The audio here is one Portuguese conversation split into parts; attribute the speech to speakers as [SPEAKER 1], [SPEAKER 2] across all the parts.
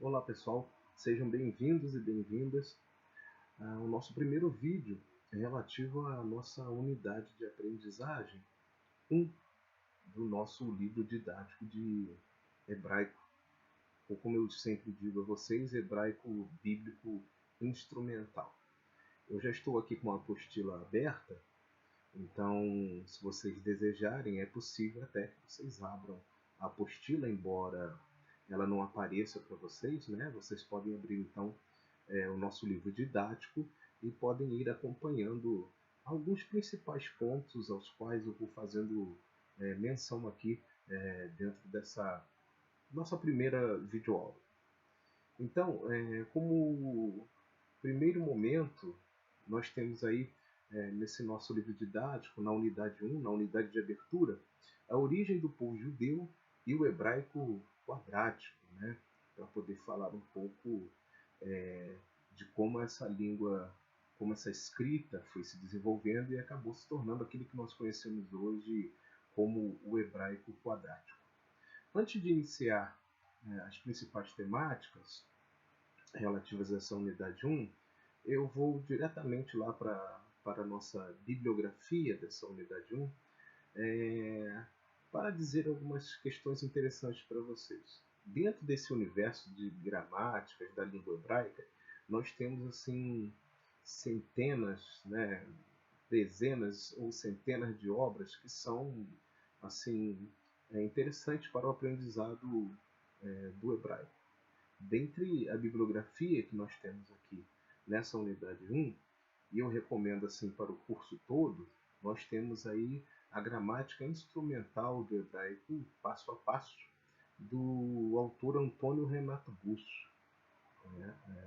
[SPEAKER 1] Olá pessoal, sejam bem-vindos e bem-vindas ao nosso primeiro vídeo relativo à nossa unidade de aprendizagem 1 do nosso livro didático de hebraico, ou como eu sempre digo a vocês, hebraico bíblico instrumental. Eu já estou aqui com a apostila aberta, então se vocês desejarem é possível até que vocês abram a apostila, embora ela não apareça para vocês, né? Vocês podem abrir então o nosso livro didático e podem ir acompanhando alguns principais pontos aos quais eu vou fazendo menção aqui dentro dessa nossa primeira videoaula. Então, como primeiro momento, nós temos aí nesse nosso livro didático, na unidade 1, na unidade de abertura, a origem do povo judeu e o hebraico quadrático, né? Para poder falar um pouco de como essa língua, como essa escrita foi se desenvolvendo e acabou se tornando aquilo que nós conhecemos hoje como o hebraico quadrático. Antes de iniciar as principais temáticas relativas a essa unidade 1, eu vou diretamente lá para a nossa bibliografia dessa unidade 1 para dizer algumas questões interessantes para vocês. Dentro desse universo de gramáticas da língua hebraica, nós temos assim centenas, né, dezenas ou centenas de obras que são assim interessantes para o aprendizado do hebraico. Dentre a bibliografia que nós temos aqui nessa unidade 1, e eu recomendo assim para o curso todo, nós temos aí a gramática instrumental do hebraico passo a passo, do autor Antônio Renato Busso.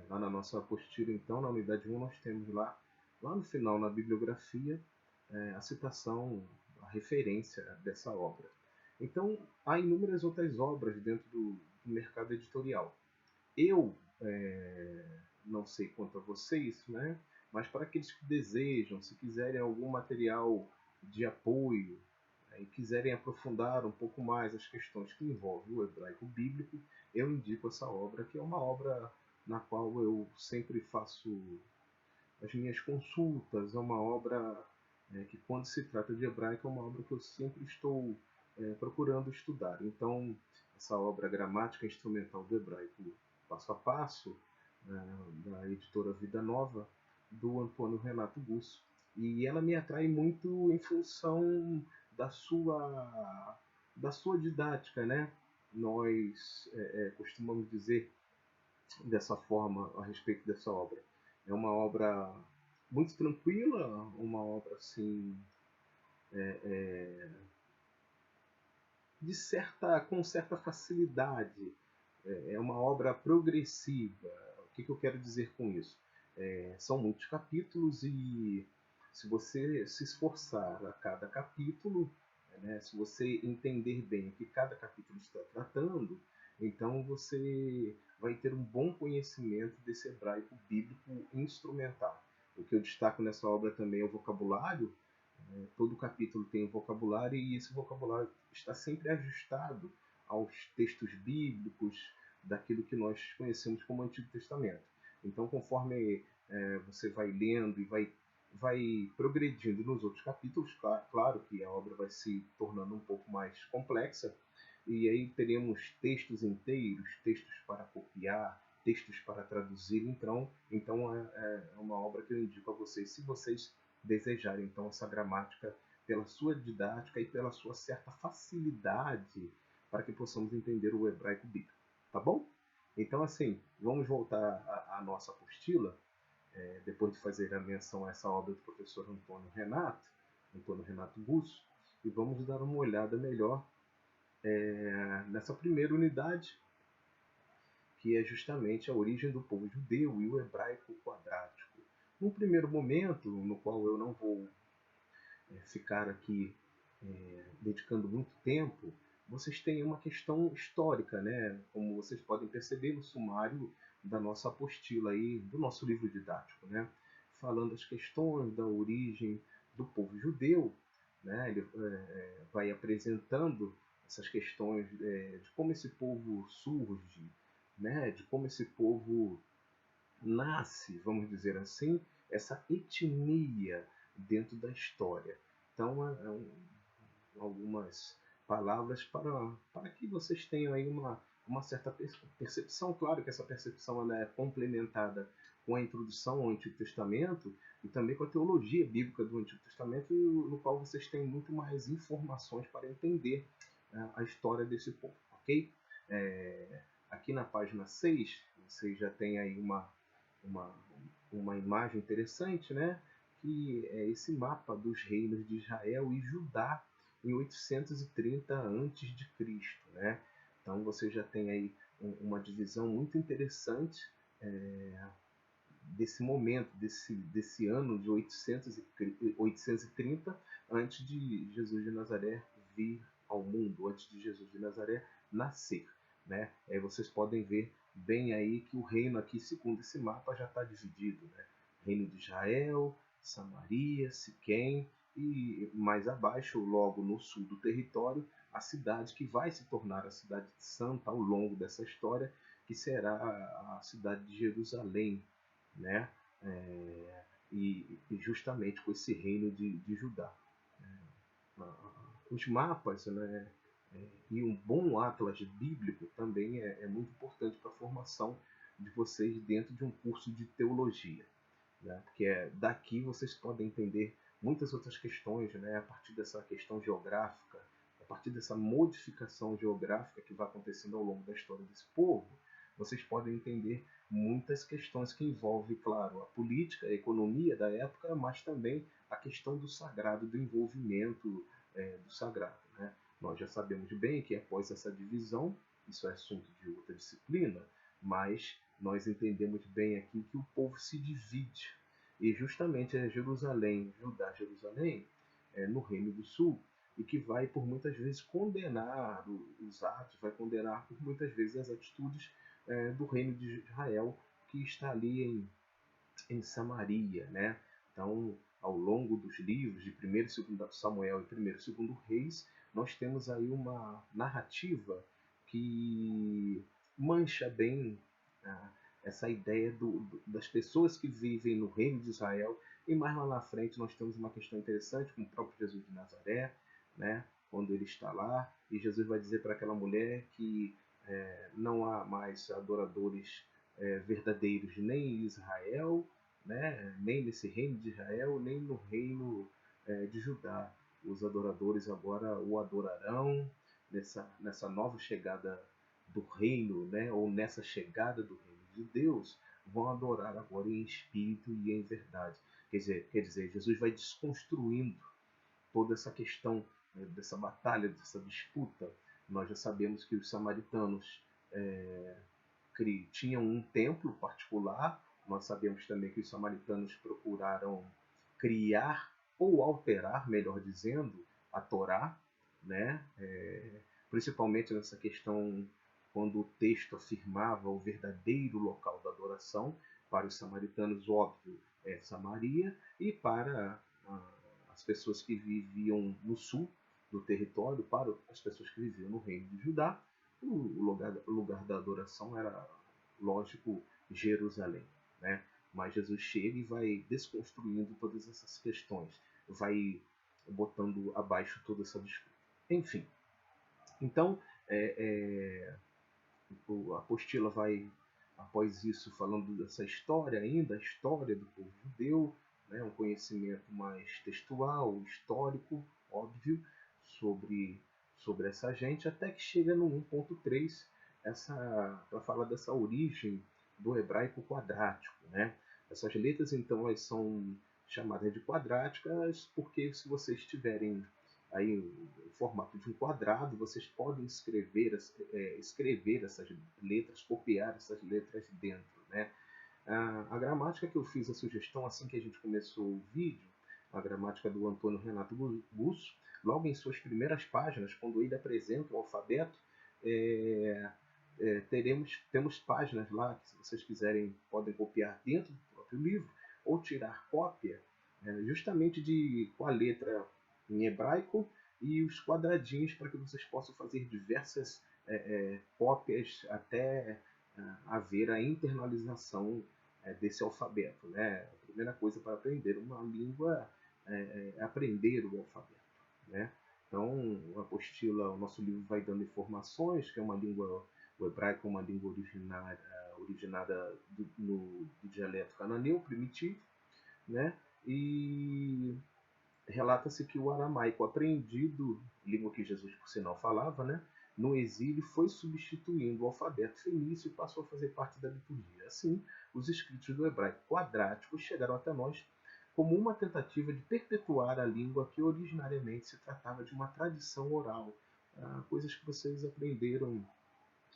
[SPEAKER 1] Lá na nossa apostila, então, na unidade 1, nós temos lá no final, na bibliografia, a citação, a referência dessa obra. Então, há inúmeras outras obras dentro do mercado editorial. Eu não sei quanto a vocês, né? Mas para aqueles que desejam, se quiserem algum material de apoio e quiserem aprofundar um pouco mais as questões que envolvem o hebraico bíblico, eu indico essa obra, que é uma obra na qual eu sempre faço as minhas consultas. É uma obra que, quando se trata de hebraico, é uma obra que eu sempre estou procurando estudar. Então, essa obra Gramática Instrumental do Hebraico Passo a Passo, da editora Vida Nova, do Antônio Renato Busso. E ela me atrai muito em função da sua didática, né? Nós costumamos dizer dessa forma a respeito dessa obra. É uma obra muito tranquila, uma obra assim com certa facilidade. É uma obra progressiva. O que eu quero dizer com isso? São muitos capítulos e se você se esforçar a cada capítulo, né, se você entender bem o que cada capítulo está tratando, então você vai ter um bom conhecimento desse hebraico bíblico instrumental. O que eu destaco nessa obra também é o vocabulário. Todo capítulo tem um vocabulário e esse vocabulário está sempre ajustado aos textos bíblicos, daquilo que nós conhecemos como Antigo Testamento. Então, conforme você vai lendo e vai progredindo nos outros capítulos, claro que a obra vai se tornando um pouco mais complexa, e aí teremos textos inteiros, textos para copiar, textos para traduzir. Então é uma obra que eu indico a vocês, se vocês desejarem então essa gramática pela sua didática e pela sua certa facilidade para que possamos entender o hebraico bíblico. Tá bom? Então, assim, vamos voltar à nossa apostila, depois de fazer a menção a essa obra do professor Antônio Renato Busso, e vamos dar uma olhada melhor nessa primeira unidade, que é justamente a origem do povo judeu e o hebraico quadrático. Num primeiro momento, no qual eu não vou ficar aqui dedicando muito tempo, vocês têm uma questão histórica, né? Como vocês podem perceber no sumário da nossa apostila aí, do nosso livro didático, né? Falando as questões da origem do povo judeu, né? Ele vai apresentando essas questões de como esse povo surge, né, de como esse povo nasce, vamos dizer assim, essa etnia dentro da história. Então, algumas palavras para que vocês tenham aí uma certa percepção. Claro que essa percepção ela é complementada com a introdução ao Antigo Testamento e também com a teologia bíblica do Antigo Testamento, no qual vocês têm muito mais informações para entender a história desse povo, ok? Aqui na página 6, vocês já tem aí uma, uma imagem interessante, né? Que é esse mapa dos reinos de Israel e Judá em 830 a.C., né? Então você já tem aí uma divisão muito interessante desse momento, desse ano de 830 antes de Jesus de Nazaré vir ao mundo, antes de Jesus de Nazaré nascer, né? Aí vocês podem ver bem aí que o reino aqui, segundo esse mapa, já está dividido, né? Reino de Israel, Samaria, Siquém e mais abaixo, logo no sul do território, a cidade que vai se tornar a cidade santa ao longo dessa história, que será a cidade de Jerusalém, né? E justamente com esse reino de Judá. Os mapas, né? E um bom atlas bíblico também é muito importante para a formação de vocês dentro de um curso de teologia, né? Porque daqui vocês podem entender muitas outras questões, né? A partir dessa questão geográfica, a partir dessa modificação geográfica que vai acontecendo ao longo da história desse povo, vocês podem entender muitas questões que envolvem, claro, a política, a economia da época, mas também a questão do sagrado, do envolvimento do sagrado, né? Nós já sabemos bem que após essa divisão, isso é assunto de outra disciplina, mas nós entendemos bem aqui que o povo se divide. E justamente é Jerusalém, Judá, Jerusalém, no Reino do Sul, e que vai por muitas vezes condenar os atos, vai condenar por muitas vezes as atitudes do Reino de Israel, que está ali em Samaria, né? Então, ao longo dos livros de 1º e 2º Samuel e 1º e 2º Reis, nós temos aí uma narrativa que mancha bem essa ideia das pessoas que vivem no reino de Israel. E mais lá na frente nós temos uma questão interessante com o próprio Jesus de Nazaré, né? Quando ele está lá e Jesus vai dizer para aquela mulher que não há mais adoradores verdadeiros nem em Israel, né? Nem nesse reino de Israel, nem no reino de Judá. Os adoradores agora o adorarão nessa nova chegada do reino, né? Ou nessa chegada do reino de Deus, vão adorar agora em espírito e em verdade. Quer dizer, Jesus vai desconstruindo toda essa questão dessa batalha, dessa disputa. Nós já sabemos que os samaritanos tinham um templo particular. Nós sabemos também que os samaritanos procuraram criar ou alterar, melhor dizendo, a Torá, né? Principalmente nessa questão quando o texto afirmava o verdadeiro local da adoração. Para os samaritanos, óbvio, é Samaria, e para as pessoas que viviam no sul do território, para as pessoas que viviam no reino de Judá, o lugar da adoração era, lógico, Jerusalém, né? Mas Jesus chega e vai desconstruindo todas essas questões, vai botando abaixo toda essa disputa. Enfim, então a apostila vai, após isso, falando dessa história ainda, a história do povo judeu, né? Um conhecimento mais textual, histórico, óbvio, sobre essa gente, até que chega no 1.3 para falar dessa origem do hebraico quadrático, né? Essas letras, então, elas são chamadas de quadráticas porque, se vocês tiverem aí o formato de um quadrado, vocês podem escrever essas letras, copiar essas letras dentro, né? A gramática que eu fiz a sugestão assim que a gente começou o vídeo, a gramática do Antônio Renato Gusso, logo em suas primeiras páginas, quando ele apresenta o alfabeto, temos páginas lá que, se vocês quiserem, podem copiar dentro do próprio livro ou tirar cópia justamente com a letra em hebraico e os quadradinhos para que vocês possam fazer diversas cópias até haver a internalização desse alfabeto, né? A primeira coisa para aprender uma língua é aprender o alfabeto, né? Então, a apostila, o nosso livro vai dando informações, que é uma língua, o hebraico é uma língua originada do dialeto cananeu primitivo, né? E relata-se que o aramaico aprendido, língua que Jesus por sinal falava, né? No exílio foi substituindo o alfabeto fenício e passou a fazer parte da liturgia. Assim, os escritos do hebraico quadrático chegaram até nós como uma tentativa de perpetuar a língua que originariamente se tratava de uma tradição oral, coisas que vocês aprenderam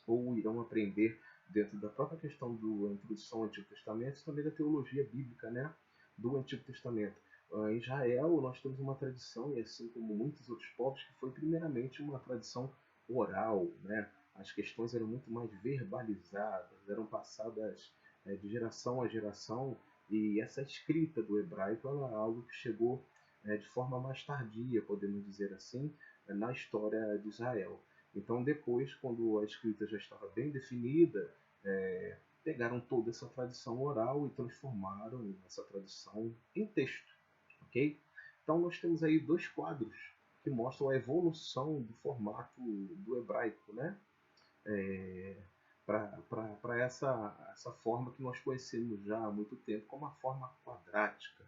[SPEAKER 1] ou irão aprender dentro da própria questão da introdução ao Antigo Testamento e também da teologia bíblica, né, do Antigo Testamento. Em Israel, nós temos uma tradição, e assim como muitos outros povos, que foi primeiramente uma tradição oral, né? As questões eram muito mais verbalizadas, eram passadas de geração a geração, e essa escrita do hebraico é algo que chegou de forma mais tardia, podemos dizer assim, na história de Israel. Então, depois, quando a escrita já estava bem definida, pegaram toda essa tradição oral e transformaram essa tradição em texto, ok? Então, nós temos aí dois quadros que mostram a evolução do formato do hebraico, né? Para essa forma que nós conhecemos já há muito tempo como a forma quadrática.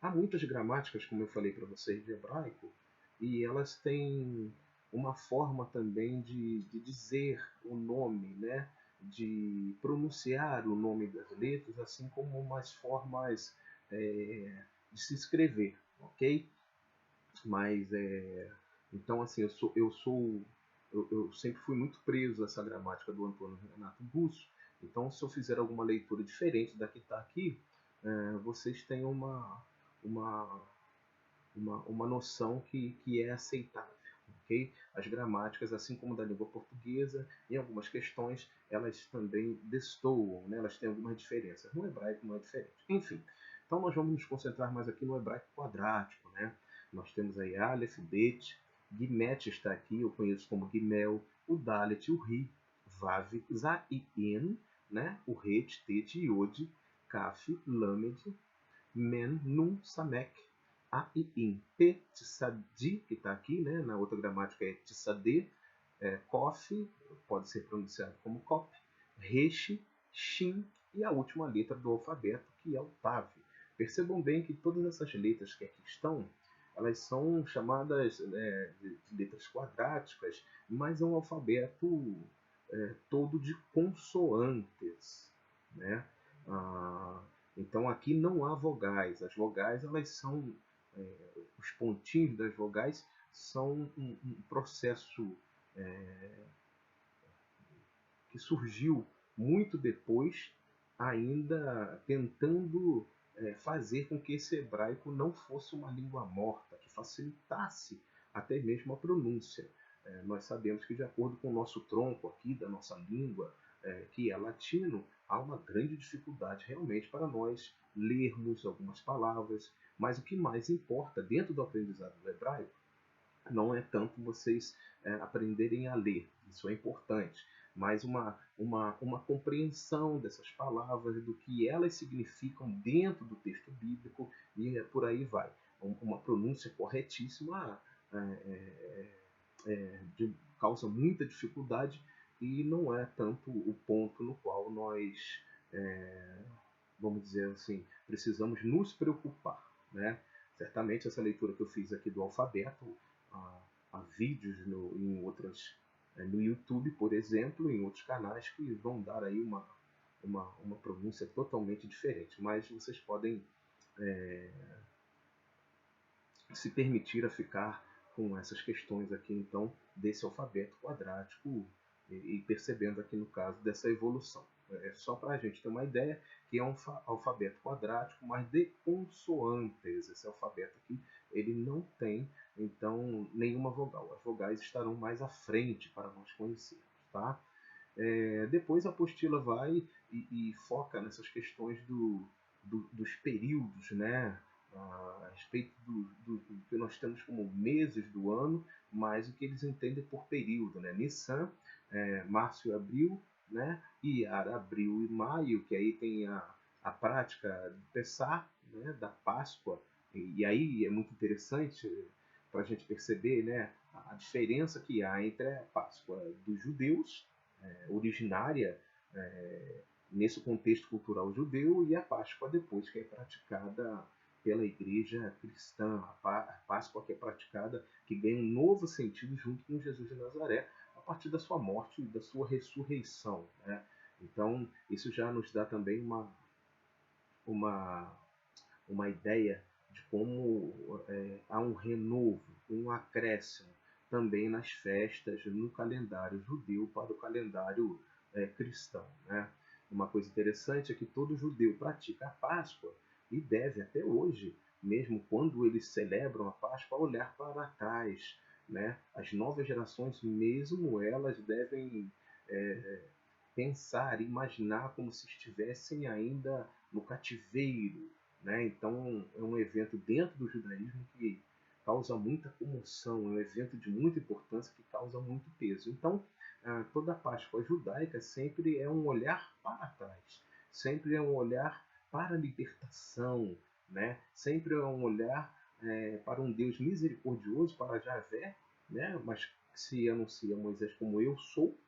[SPEAKER 1] Há muitas gramáticas, como eu falei para vocês, de hebraico, e elas têm uma forma também de dizer o nome, né? De pronunciar o nome das letras, assim como umas formas de se escrever, ok? Mas, então, assim, eu sempre fui muito preso a essa gramática do Antônio Renato Russo. Então, se eu fizer alguma leitura diferente da que está aqui, vocês têm uma, uma noção que é aceitável. Okay? As gramáticas, assim como da língua portuguesa, em algumas questões, elas também destoam, né? Elas têm algumas diferenças. No hebraico não é diferente. Enfim, então nós vamos nos concentrar mais aqui no hebraico quadrático. Né? Nós temos aí Aleph, Bet, Gimet está aqui, eu conheço como Gimel, o Dalet, o Ri, Vav, Za e En, né? O Het, Tet, Yod, Kaf, Lamed, Men, Nun, Samek, A e In. P, Tsadi, que está aqui, né? Na outra gramática é Tsadê. Kof, pode ser pronunciado como Kop. Resh, Shin e a última letra do alfabeto, que é o Tav. Percebam bem que todas essas letras que aqui estão, elas são chamadas de letras quadráticas, mas é um alfabeto todo de consoantes, né? Então aqui não há vogais. As vogais, elas são os pontinhos das vogais são um processo que surgiu muito depois, ainda tentando fazer com que esse hebraico não fosse uma língua morta, que facilitasse até mesmo a pronúncia. Nós sabemos que, de acordo com o nosso tronco aqui, da nossa língua, que é latino, há uma grande dificuldade realmente para nós lermos algumas palavras, mas o que mais importa dentro do aprendizado do hebraico não é tanto vocês aprenderem a ler, isso é importante, mas uma compreensão dessas palavras, do que elas significam dentro do texto bíblico, e por aí vai. Uma pronúncia corretíssima causa muita dificuldade, e não é tanto o ponto no qual nós, vamos dizer assim, precisamos nos preocupar, né? Certamente essa leitura que eu fiz aqui do alfabeto, há vídeos no YouTube, por exemplo, em outros canais, que vão dar aí uma pronúncia totalmente diferente, mas vocês podem se permitir a ficar com essas questões aqui, então, desse alfabeto quadrático, e percebendo aqui no caso dessa evolução. É só para a gente ter uma ideia que é um alfabeto quadrático, mas de consoantes. Esse alfabeto aqui, ele não tem, então, nenhuma vogal. As vogais estarão mais à frente para nós conhecermos, tá? Depois a apostila vai e foca nessas questões dos períodos, né? a respeito do que nós temos como meses do ano, mas o que eles entendem por período, né? Nissan, março e abril, né? Iyar, abril e maio, que aí tem a prática do Pessah, né? Da Páscoa, e aí é muito interessante para a gente perceber, né? A diferença que há entre a Páscoa dos judeus, originária, nesse contexto cultural judeu, e a Páscoa depois, que é praticada pela igreja cristã, a Páscoa que é praticada, que ganha um novo sentido junto com Jesus de Nazaré, a partir da sua morte e da sua ressurreição, né? Então, isso já nos dá também uma, uma ideia de como há um renovo, um acréscimo também nas festas no calendário judeu para o calendário cristão, né? Uma coisa interessante é que todo judeu pratica a Páscoa e deve até hoje, mesmo quando eles celebram a Páscoa, olhar para trás, né? As novas gerações, mesmo elas, devem pensar, imaginar como se estivessem ainda no cativeiro, né? Então é um evento dentro do judaísmo que causa muita comoção, é um evento de muita importância que causa muito peso. Então toda a Páscoa judaica sempre é um olhar para trás, sempre é um olhar para a libertação, né? Sempre é um olhar para um Deus misericordioso, para Javé, né? Mas que se anuncia a Moisés como eu sou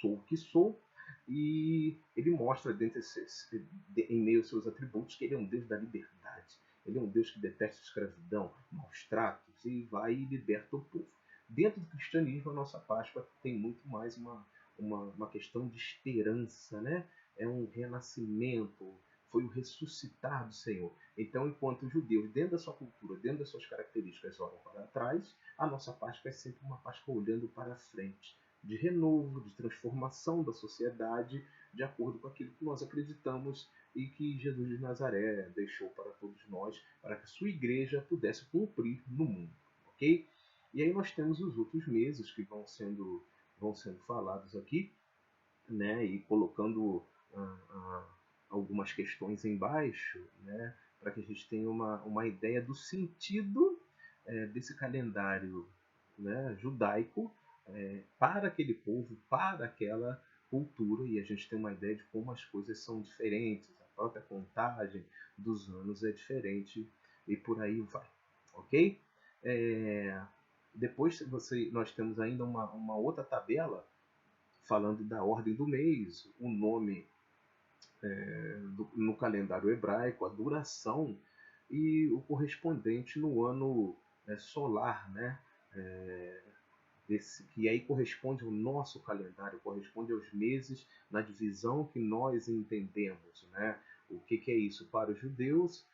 [SPEAKER 1] o que sou, e ele mostra em meio aos seus atributos que ele é um Deus da liberdade. Ele é um Deus que detesta a escravidão, maus tratos, e vai e liberta o povo. Dentro do cristianismo, a nossa Páscoa tem muito mais uma questão de esperança, né? É um renascimento, foi o ressuscitar do Senhor. Então, enquanto os judeus, dentro da sua cultura, dentro das suas características, olham para trás, a nossa Páscoa é sempre uma Páscoa olhando para frente, de renovo, de transformação da sociedade, de acordo com aquilo que nós acreditamos e que Jesus de Nazaré deixou para todos nós, para que a sua igreja pudesse cumprir no mundo, ok? E aí nós temos os outros meses que vão sendo falados aqui, né? E colocando algumas questões embaixo, né? Para que a gente tenha uma ideia do sentido desse calendário, né, judaico, para aquele povo, para aquela cultura, e a gente tem uma ideia de como as coisas são diferentes, a própria contagem dos anos é diferente e por aí vai, ok? Depois nós temos ainda uma outra tabela falando da ordem do mês, o nome no calendário hebraico, a duração e o correspondente no ano solar, né? Que aí corresponde ao nosso calendário, corresponde aos meses na divisão que nós entendemos, né? O que é isso para os judeus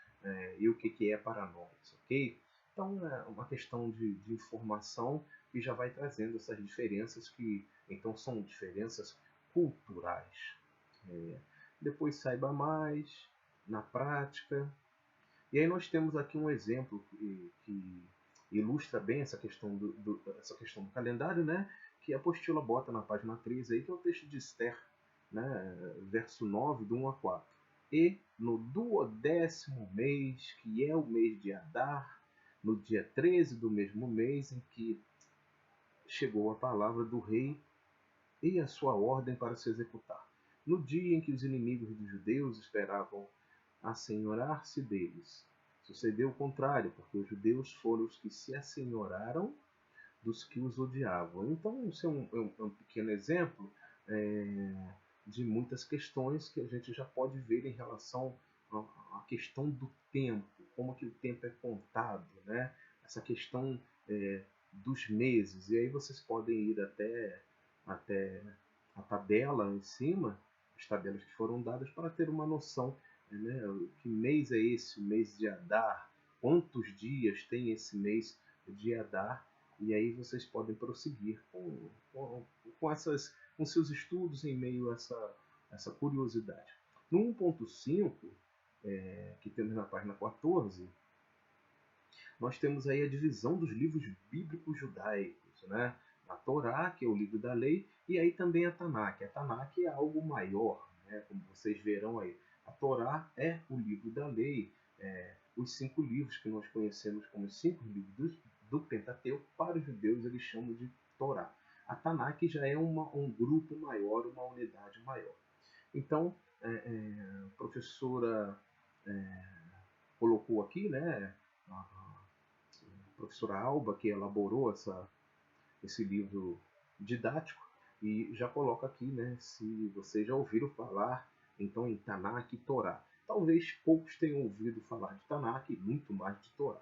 [SPEAKER 1] e o que é para nós, ok? Então é uma questão de informação que já vai trazendo essas diferenças que então são diferenças culturais. Depois saiba mais na prática. E aí nós temos aqui um exemplo que ilustra bem essa questão do calendário, né? Que a apostila bota na página 3 aí, que é o texto de Esther, né? Verso 9, do 1 a 4. E no 12º mês, que é o mês de Adar, no dia 13 do mesmo mês em que chegou a palavra do rei e a sua ordem para se executar. No dia em que os inimigos dos judeus esperavam assenhorar-se deles, sucedeu o contrário, porque os judeus foram os que se assenhoraram dos que os odiavam. Então, isso é um pequeno exemplo de muitas questões que a gente já pode ver em relação à questão do tempo, como que o tempo é contado, né? Essa questão dos meses. E aí vocês podem ir até a tabela em cima, as tabelas que foram dadas, para ter uma noção, né? Que mês é esse, o mês de Adar, quantos dias tem esse mês de Adar, e aí vocês podem prosseguir com seus estudos em meio a essa curiosidade. No 1.5, que temos na página 14, nós temos aí a divisão dos livros bíblicos judaicos, né? A Torá, que é o livro da lei, e aí também a Tanakh. A Tanakh é algo maior, né? Como vocês verão aí. A Torá é o livro da lei, os 5 livros que nós conhecemos como os 5 livros do Pentateuco. Para os judeus eles chamam de Torá. A Tanakh já é um grupo maior, uma unidade maior. Então, a professora colocou aqui, né, a professora Alba, que elaborou esse livro didático, e já coloca aqui, né, se vocês já ouviram falar então em Tanakh e Torá. Talvez poucos tenham ouvido falar de Tanakh e muito mais de Torá,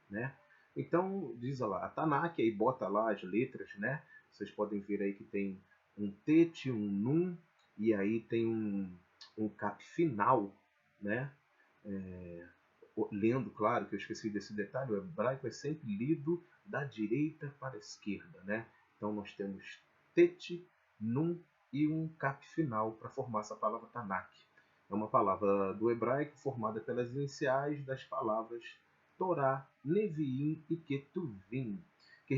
[SPEAKER 1] né? Então, diz lá, a Tanakh, aí bota lá as letras, né? Vocês podem ver aí que tem um tet, um nun, e aí tem um cap final, né? Lendo, claro, que eu esqueci desse detalhe, o hebraico é sempre lido da direita para a esquerda, né? Então nós temos tet, nun e um cap final para formar essa palavra Tanakh. É uma palavra do hebraico formada pelas iniciais das palavras Torá, Neviim e Ketuvim, que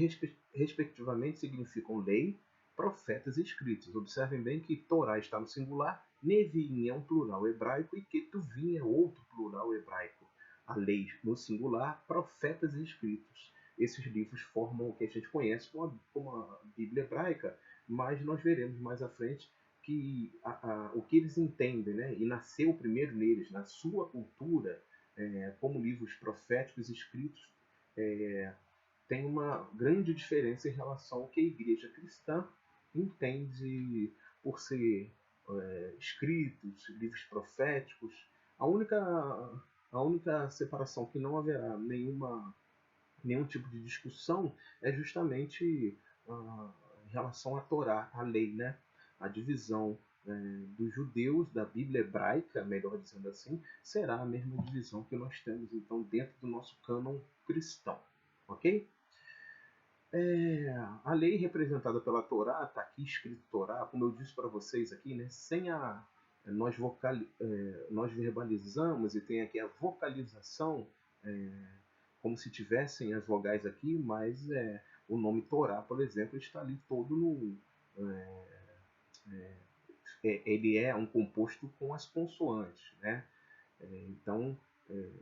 [SPEAKER 1] respectivamente significam lei, profetas e escritos. Observem bem que Torá está no singular, Neviim é um plural hebraico e Ketuvim é outro plural hebraico. A lei no singular, profetas e escritos. Esses livros formam o que a gente conhece como a Bíblia hebraica, mas nós veremos mais à frente que o que eles entendem, né, e nasceu primeiro neles, na sua cultura, como livros proféticos escritos, tem uma grande diferença em relação ao que a igreja cristã entende por ser escritos, livros proféticos. A única separação que não haverá nenhum tipo de discussão é justamente em relação à Torá, à lei, né? A divisão dos judeus da Bíblia hebraica, melhor dizendo assim, será a mesma divisão que nós temos então dentro do nosso cânon cristão, ok? A lei representada pela Torá, está aqui escrito Torá, como eu disse para vocês aqui, né? Sem nós verbalizamos e tem aqui a vocalização, como se tivessem as vogais aqui, mas o nome Torá, por exemplo, está ali todo no. Ele é um composto com as consoantes, né? Então,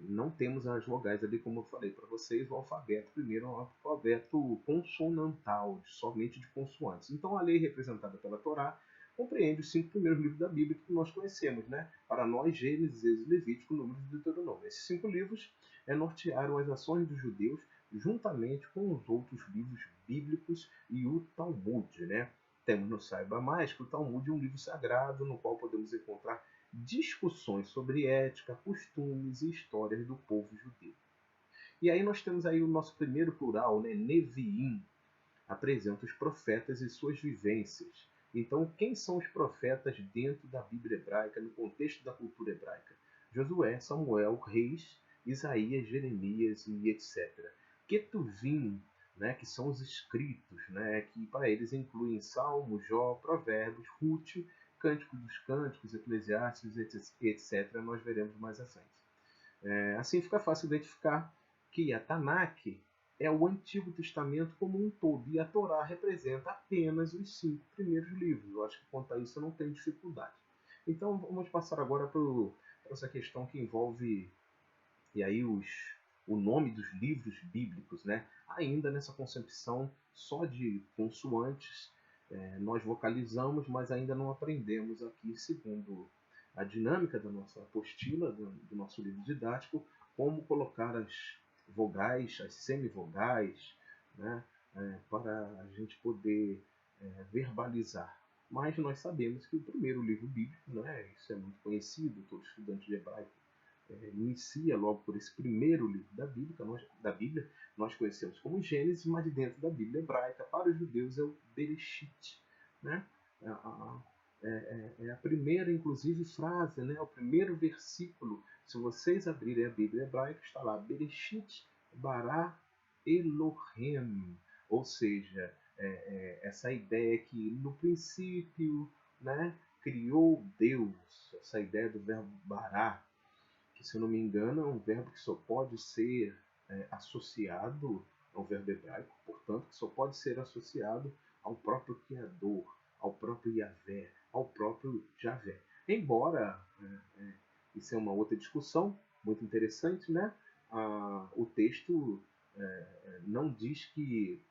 [SPEAKER 1] não temos as vogais ali, como eu falei para vocês, o alfabeto primeiro é um alfabeto consonantal, somente de consoantes. Então, a lei representada pela Torá compreende os 5 primeiros livros da Bíblia que nós conhecemos, né? Para nós, Gênesis, Êxodo, Levítico, Números e Deuteronômio. Esses 5 livros nortearam as ações dos judeus juntamente com os outros livros bíblicos e o Talmud, né? Temos no Saiba Mais que o Talmud é um livro sagrado no qual podemos encontrar discussões sobre ética, costumes e histórias do povo judeu. E aí nós temos aí o nosso primeiro plural, né? Neviim, apresenta os profetas e suas vivências. Então, quem são os profetas dentro da Bíblia hebraica, no contexto da cultura hebraica? Josué, Samuel, Reis, Isaías, Jeremias e etc. Ketuvim, né, que são os escritos, né, que para eles incluem Salmos, Jó, Provérbios, Ruth, Cântico dos Cânticos, Eclesiastes, etc. Nós veremos mais à frente. Assim fica fácil identificar que a Tanakh é o Antigo Testamento como um todo, e a Torá representa apenas os 5 primeiros livros. Eu acho que quanto a isso eu não tenho dificuldade. Então vamos passar agora para essa questão que envolve e aí o nome dos livros bíblicos, né? Ainda nessa concepção só de consoantes, nós vocalizamos, mas ainda não aprendemos aqui, segundo a dinâmica da nossa apostila, do nosso livro didático, como colocar as vogais, as semivogais, né? Para a gente poder verbalizar. Mas nós sabemos que o primeiro livro bíblico, né? Isso é muito conhecido, todo estudante de hebraico inicia logo por esse primeiro livro da Bíblia, nós conhecemos como Gênesis, mas dentro da Bíblia hebraica, para os judeus, é o Bereshit. Né? É a primeira, inclusive, frase, né? O primeiro versículo. Se vocês abrirem a Bíblia hebraica, está lá, Bereshit bara Elohim. Ou seja, essa ideia que no princípio, né, criou Deus. Essa ideia do verbo bará, que, se eu não me engano, é um verbo que só pode ser associado ao verbo hebraico, portanto, que só pode ser associado ao próprio Criador, ao próprio Yahvé, ao próprio Javé. Embora, isso é uma outra discussão, muito interessante, né? o texto não diz que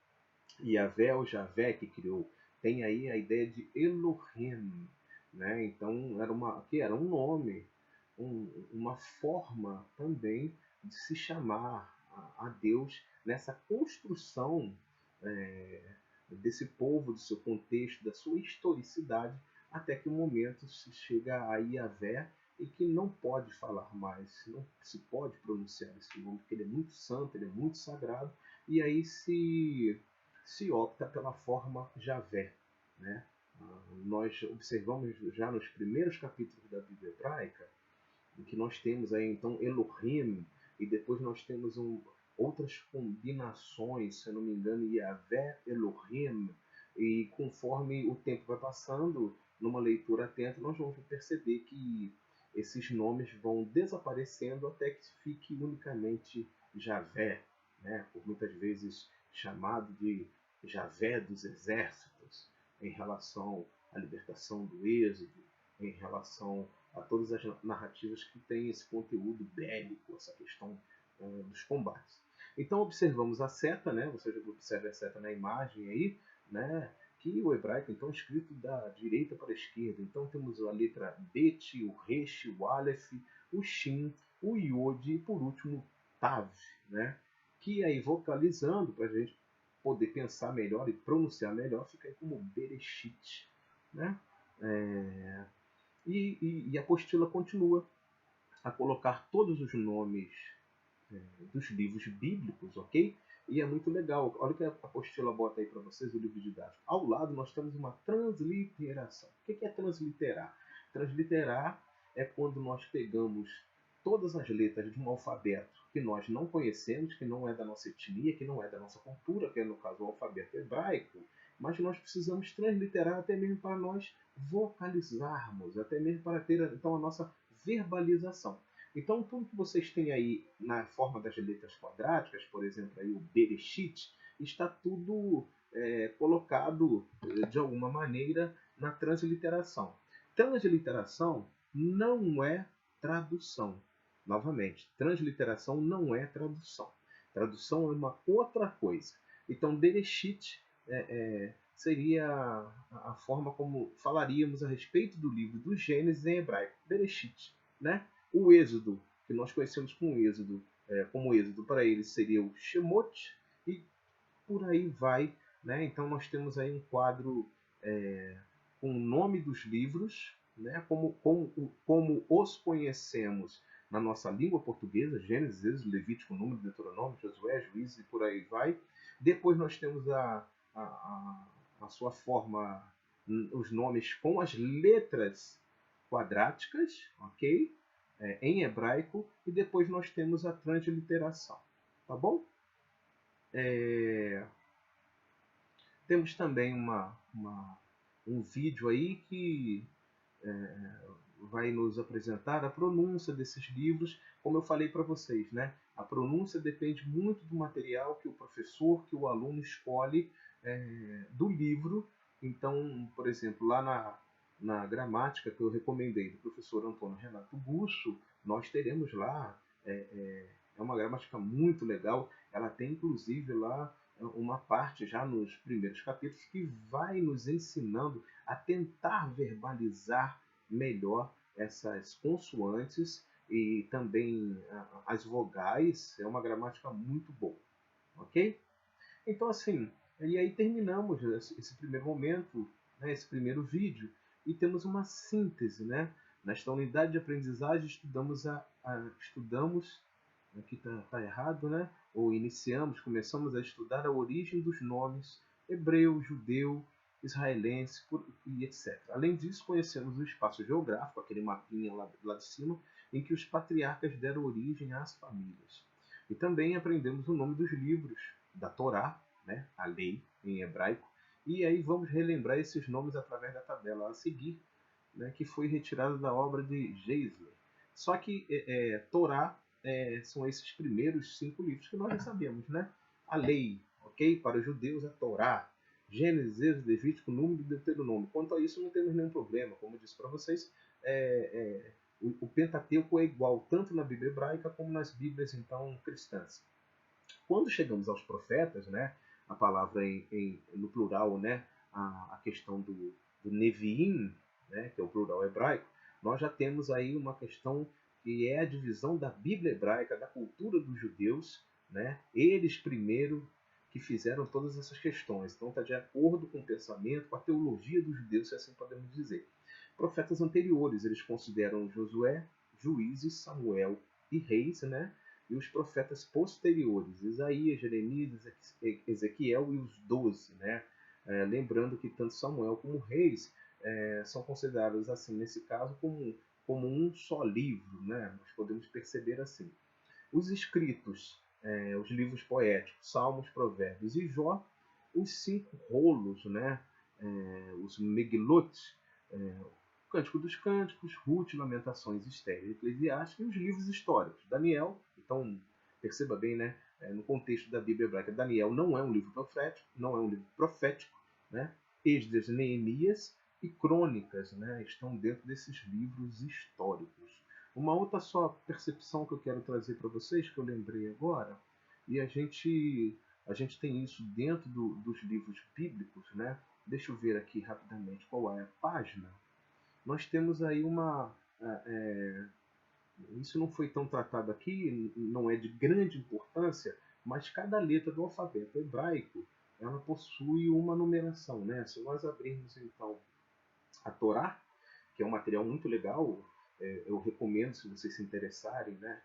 [SPEAKER 1] Yahvé é o Javé que criou. Tem aí a ideia de Elohim, né? Então era um nome, uma forma também de se chamar a Deus nessa construção desse povo, do seu contexto, da sua historicidade, até que o momento se chega a Yahvé e que não pode falar mais, não se pode pronunciar esse nome, porque ele é muito santo, ele é muito sagrado, e aí se opta pela forma Javé, né? Nós observamos já nos primeiros capítulos da Bíblia hebraica, em que nós temos aí então Elohim, e depois nós temos outras combinações, se eu não me engano, Yahvé, Elohim, e conforme o tempo vai passando, numa leitura atenta, nós vamos perceber que esses nomes vão desaparecendo até que fique unicamente Javé, né? Por muitas vezes chamado de Javé dos exércitos, em relação à libertação do Êxodo, em relação a todas as narrativas que têm esse conteúdo bélico, essa questão dos combates. Então observamos a seta, né? Você observa a seta na imagem aí, né? Que o hebraico então é escrito da direita para a esquerda. Então temos a letra Bet, o Resh, o Aleph, o Shin, o Yod e por último Tav, né? Que aí vocalizando para a gente poder pensar melhor e pronunciar melhor, fica aí como Bereshit, né? E a apostila continua a colocar todos os nomes dos livros bíblicos, ok? E é muito legal. Olha o que a apostila bota aí para vocês, o livro didático. Ao lado nós temos uma transliteração. O que é transliterar? Transliterar é quando nós pegamos todas as letras de um alfabeto que nós não conhecemos, que não é da nossa etnia, que não é da nossa cultura, que é no caso o alfabeto hebraico, mas nós precisamos transliterar até mesmo para nós vocalizarmos, até mesmo para ter então a nossa verbalização. Então, tudo que vocês têm aí na forma das letras quadráticas, por exemplo, aí o Bereshit, está tudo colocado de alguma maneira na transliteração. Transliteração não é tradução. Novamente, transliteração não é tradução. Tradução é uma outra coisa. Então, Bereshit seria a forma como falaríamos a respeito do livro do Gênesis em hebraico. Bereshit, né? O Êxodo, que nós conhecemos como Êxodo, como Êxodo para eles seria o Shemot, e por aí vai, né? Então nós temos aí um quadro com o nome dos livros, né? Como os conhecemos na nossa língua portuguesa, Gênesis, Êxodo, Levítico, Número, Deuteronômio, Josué, Juízes e por aí vai. Depois nós temos a sua forma, os nomes com as letras quadráticas, ok? Em hebraico, e depois nós temos a transliteração, tá bom? Temos também um vídeo aí que vai nos apresentar a pronúncia desses livros, como eu falei para vocês, né? A pronúncia depende muito do material que o professor, que o aluno escolhe do livro. Então, por exemplo, lá na gramática que eu recomendei do professor Antônio Renato Busso, nós teremos lá, é uma gramática muito legal, ela tem inclusive lá uma parte já nos primeiros capítulos que vai nos ensinando a tentar verbalizar melhor essas consoantes e também as vogais. É uma gramática muito boa, ok? Então assim, e aí terminamos esse primeiro momento, né, esse primeiro vídeo, e temos uma síntese, né? Nesta unidade de aprendizagem estudamos, aqui está errado, né? Ou começamos a estudar a origem dos nomes hebreu, judeu, israelense e etc. Além disso, conhecemos o espaço geográfico, aquele mapinha lá de cima, em que os patriarcas deram origem às famílias. E também aprendemos o nome dos livros da Torá, né? A lei em hebraico, e aí vamos relembrar esses nomes através da tabela a seguir, né? Que foi retirada da obra de Geisler. Só que Torá são esses primeiros 5 livros que nós já sabemos, né? A lei, ok? Para os judeus, a Torá, Gênesis, Êxodo, Levítico, Número e Deuteronômio. Quanto a isso, não temos nenhum problema. Como eu disse para vocês, o Pentateuco é igual tanto na Bíblia hebraica como nas Bíblias então cristãs. Quando chegamos aos profetas, né, a palavra no plural, né, a questão do Neviim, né, que é o plural hebraico, nós já temos aí uma questão que é a divisão da Bíblia hebraica, da cultura dos judeus, né, eles primeiro que fizeram todas essas questões. Então está de acordo com o pensamento, com a teologia dos judeus, se assim podemos dizer. Profetas anteriores, eles consideram Josué, Juízes, Samuel e Reis, né? E os profetas posteriores, Isaías, Jeremias, Ezequiel e os 12, né? Lembrando que tanto Samuel como Reis são considerados, assim, nesse caso, como um só livro, né? Nós podemos perceber assim. Os escritos, os livros poéticos, Salmos, Provérbios e Jó, os 5 rolos, né? Os Megilot, Cântico dos Cânticos, Ruth, Lamentações, Esther, Eclesiastes e os livros históricos. Daniel, então perceba bem, né? No contexto da Bíblia hebraica, Daniel não é um livro profético, não é um livro profético, né? Esdras, Neemias e Crônicas, né? Estão dentro desses livros históricos. Uma outra só percepção que eu quero trazer para vocês, que eu lembrei agora, e a gente tem isso dentro dos livros bíblicos, né? Deixa eu ver aqui rapidamente qual é a página. Nós temos aí isso não foi tão tratado aqui, não é de grande importância, mas cada letra do alfabeto hebraico ela possui uma numeração, né? Se nós abrirmos então a Torá, que é um material muito legal, eu recomendo se vocês se interessarem, né?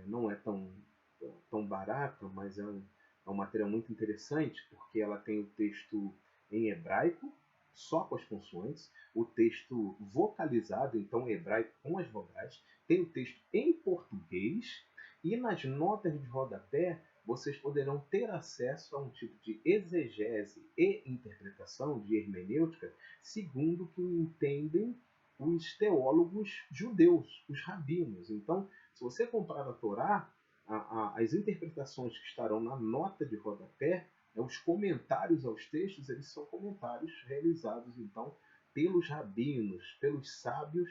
[SPEAKER 1] Não é tão barata, mas é um material muito interessante, porque ela tem o texto em hebraico, só com as funções, o texto vocalizado, então em hebraico com as vogais, tem o texto em português, e nas notas de rodapé vocês poderão ter acesso a um tipo de exegese e interpretação, de hermenêutica, segundo o que entendem os teólogos judeus, os rabinos. Então, se você comprar a Torá, as interpretações que estarão na nota de rodapé, os comentários aos textos, eles são comentários realizados, então, pelos rabinos, pelos sábios,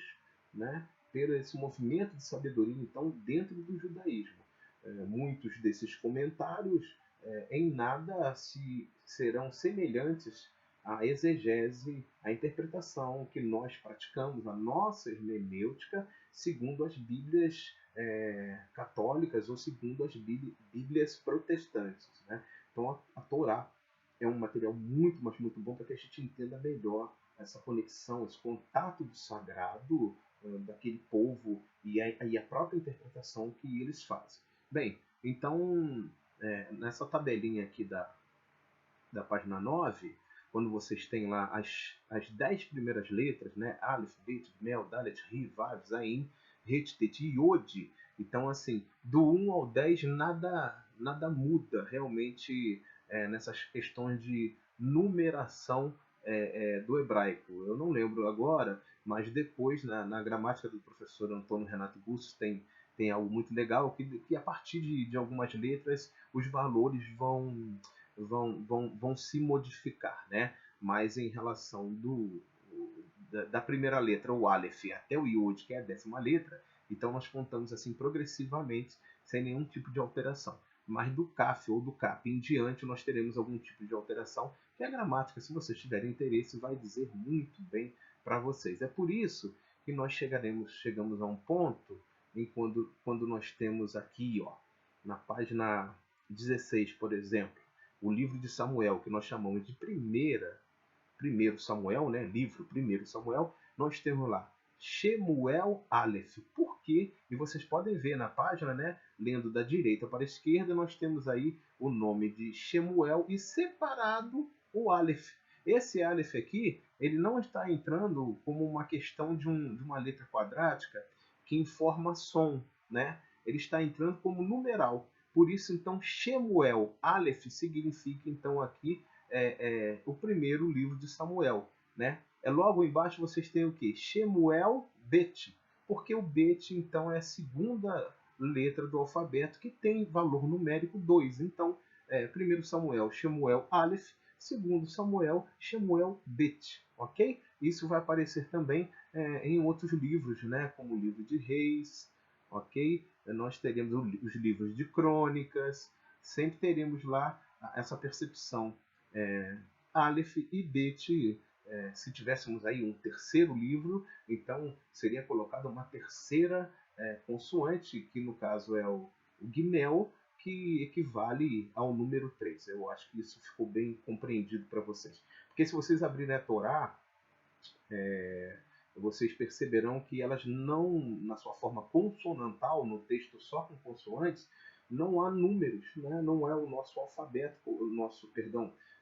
[SPEAKER 1] né? Pelo esse movimento de sabedoria, então, dentro do judaísmo. Muitos desses comentários, em nada serão semelhantes à exegese, à interpretação que nós praticamos, a nossa hermenêutica, segundo as Bíblias católicas ou segundo as Bíblias protestantes, né? Então a Torá é um material muito, mas muito bom para que a gente entenda melhor essa conexão, esse contato do sagrado daquele povo e a própria interpretação que eles fazem. Bem, então nessa tabelinha aqui da página 9, quando vocês têm lá as 10 primeiras letras, né? Aleph, Bet, Mel, Dalet, Ri, Vav, Zain, Het, Tet e Yod. Então, assim, do 1 ao 10 nada muda realmente nessas questões de numeração do hebraico. Eu não lembro agora, mas depois, na gramática do professor Antônio Renato Bustos, tem algo muito legal, que a partir de algumas letras os valores vão se modificar, né? Mas em relação da primeira letra, o Aleph, até o Yod, que é a 10ª letra, então nós contamos assim progressivamente, sem nenhum tipo de alteração. Mas do Kaf ou do Kap em diante, nós teremos algum tipo de alteração, que a gramática, se vocês tiverem interesse, vai dizer muito bem para vocês. É por isso que nós chegamos a um ponto em quando nós temos aqui, ó, na página 16, por exemplo, o livro de Samuel, que nós chamamos de primeiro Samuel, né? Livro 1 Samuel, nós temos lá Shemuel Aleph. Por quê? E vocês podem ver na página, né? Lendo da direita para a esquerda, nós temos aí o nome de Shemuel e separado o Aleph. Esse Aleph aqui, ele não está entrando como uma questão de uma letra quadrática que informa som, né? Ele está entrando como numeral. Por isso, então, Shemuel, Aleph, significa, então, aqui, o primeiro livro de Samuel, né? Logo embaixo vocês têm o quê? Shemuel Bet, porque o Bet, então, é a segunda letra do alfabeto que tem valor numérico 2. Então, 1 Samuel, Shemuel, Aleph, Segundo Samuel, Shemuel Bet, ok? Isso vai aparecer também em outros livros, né? Como o livro de Reis, ok? Nós teremos os livros de crônicas, sempre teremos lá essa percepção Aleph e Bet. Se tivéssemos aí um terceiro livro, então seria colocada uma terceira consoante, que no caso é o Guimel, que equivale ao número 3. Eu acho que isso ficou bem compreendido para vocês. Porque se vocês abrirem a Torá, vocês perceberão que elas não, na sua forma consonantal, no texto só com consoantes, não há números, né? Não é o nosso alfabeto,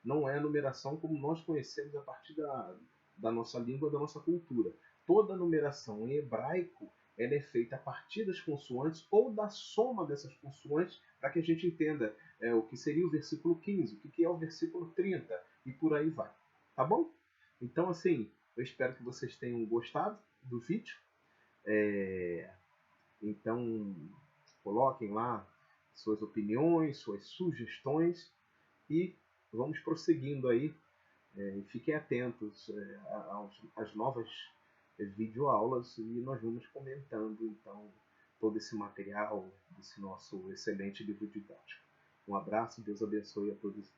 [SPEAKER 1] não é a numeração como nós conhecemos a partir da nossa língua, da nossa cultura. Toda a numeração em hebraico ela é feita a partir das consoantes ou da soma dessas consoantes, para que a gente entenda o que seria o versículo 15, o que é o versículo 30, e por aí vai. Tá bom? Então, assim, eu espero que vocês tenham gostado do vídeo. Então, coloquem lá suas opiniões, suas sugestões e vamos prosseguindo aí. Fiquem atentos às novas videoaulas e nós vamos comentando então todo esse material desse nosso excelente livro didático. Um abraço, Deus abençoe a todos.